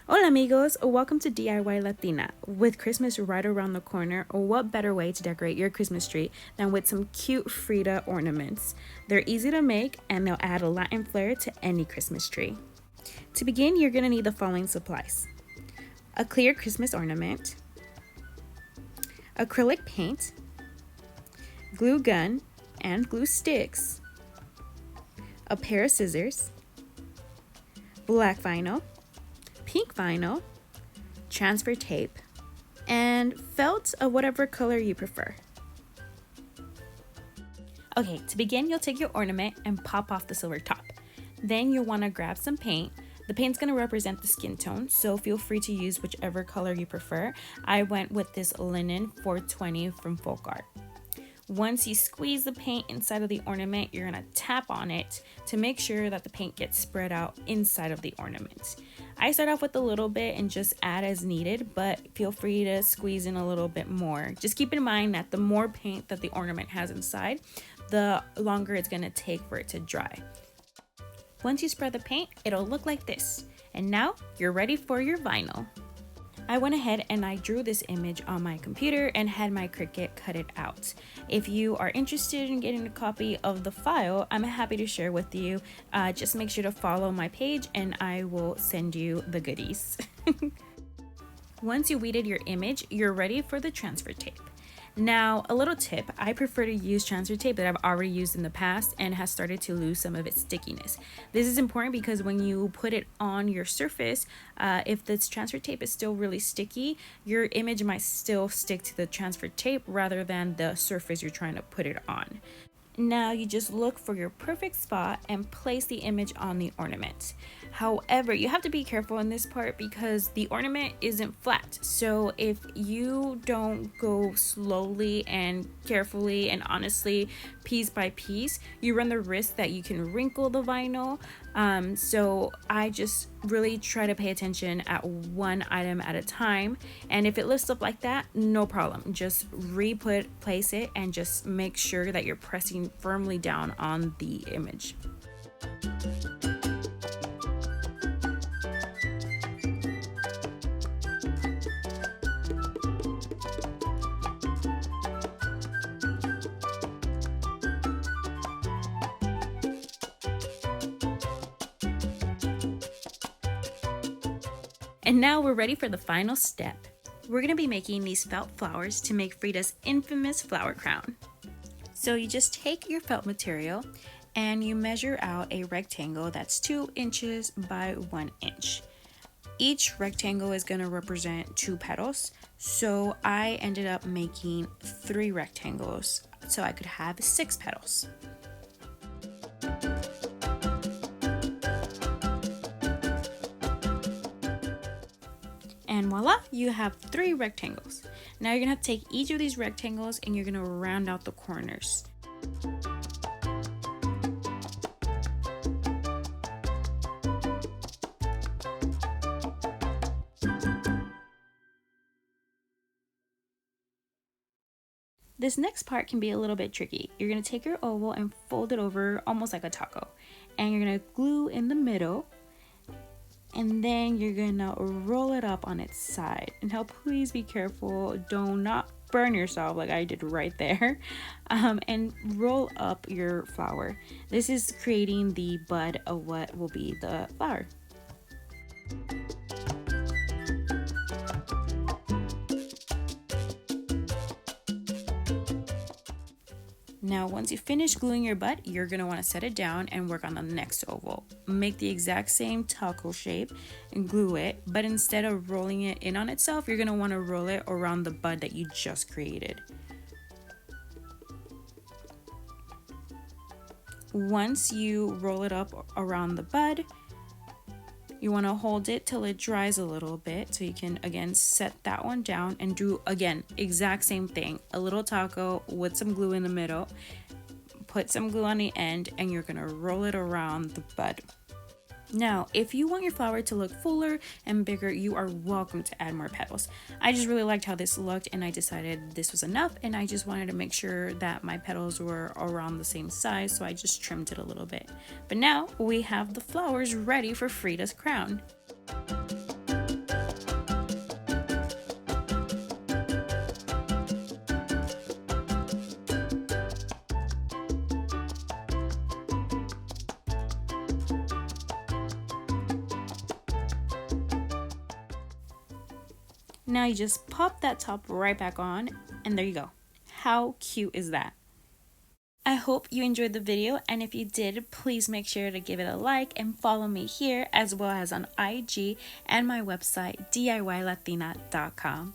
Hola amigos, welcome to DIY Latina. With Christmas right around the corner, what better way to decorate your Christmas tree than with some cute Frida ornaments? They're easy to make and they'll add a Latin flair to any Christmas tree. To begin, you're going to need the following supplies: a clear Christmas ornament, acrylic paint, glue gun and glue sticks, a pair of scissors, black vinyl, pink vinyl, transfer tape, and felt of whatever color you prefer. Okay, to begin, you'll take your ornament and pop off the silver top. Then you'll want to grab some paint. The paint's going to represent the skin tone, so feel free to use whichever color you prefer. I went with this linen 420 from Folk Art. Once you squeeze the paint inside of the ornament, you're going to tap on it to make sure that the paint gets spread out inside of the ornament. I start off with a little bit and just add as needed, but feel free to squeeze in a little bit more. Just keep in mind that the more paint that the ornament has inside, the longer it's going to take for it to dry. Once you spread the paint, it'll look like this. And now you're ready for your vinyl. I went ahead and I drew this image on my computer and had my Cricut cut it out. If you are interested in getting a copy of the file, I'm happy to share with you. Just make sure to follow my page and I will send you the goodies. Once you weeded your image, you're ready for the transfer tape. Now, a little tip, I prefer to use transfer tape that I've already used in the past and has started to lose some of its stickiness. This is important because when you put it on your surface, if this transfer tape is still really sticky, your image might still stick to the transfer tape rather than the surface you're trying to put it on. Now you just look for your perfect spot and place the image on the ornament. However, you have to be careful in this part because the ornament isn't flat. So if you don't go slowly and carefully and honestly, piece by piece, you run the risk that you can wrinkle the vinyl. So I just really try to pay attention at one item at a time. And if it lifts up like that, no problem. Just place it and just make sure that you're pressing firmly down on the image. And now we're ready for the final step. We're going to be making these felt flowers to make Frida's infamous flower crown. So you just take your felt material and you measure out a rectangle that's 2 inches by 1 inch. Each rectangle is going to represent 2 petals, so I ended up making 3 rectangles so I could have 6 petals. And voila, you have 3 rectangles. Now you're gonna have to take each of these rectangles and you're gonna round out the corners. This next part can be a little bit tricky. You're gonna take your oval and fold it over almost like a taco. And you're gonna glue in the middle. And then you're gonna roll it up on its side. And now please be careful, do not burn yourself like I did right there. And roll up your flower. This is creating the bud of what will be the flower. Now, once you finish gluing your bud, you're going to want to set it down and work on the next oval. Make the exact same taco shape and glue it, but instead of rolling it in on itself, you're going to want to roll it around the bud that you just created. Once you roll it up around the bud, you want to hold it till it dries a little bit so you can again set that one down and do again exact same thing, a little taco with some glue in the middle, put some glue on the end, and you're gonna roll it around the bud. Now, if you want your flower to look fuller and bigger, you are welcome to add more petals. I just really liked how this looked and I decided this was enough, and I just wanted to make sure that my petals were around the same size, so I just trimmed it a little bit. But now we have the flowers ready for Frida's crown. Now you just pop that top right back on, and there you go. How cute is that? I hope you enjoyed the video, and if you did, please make sure to give it a like and follow me here as well as on IG and my website DIYlatina.com.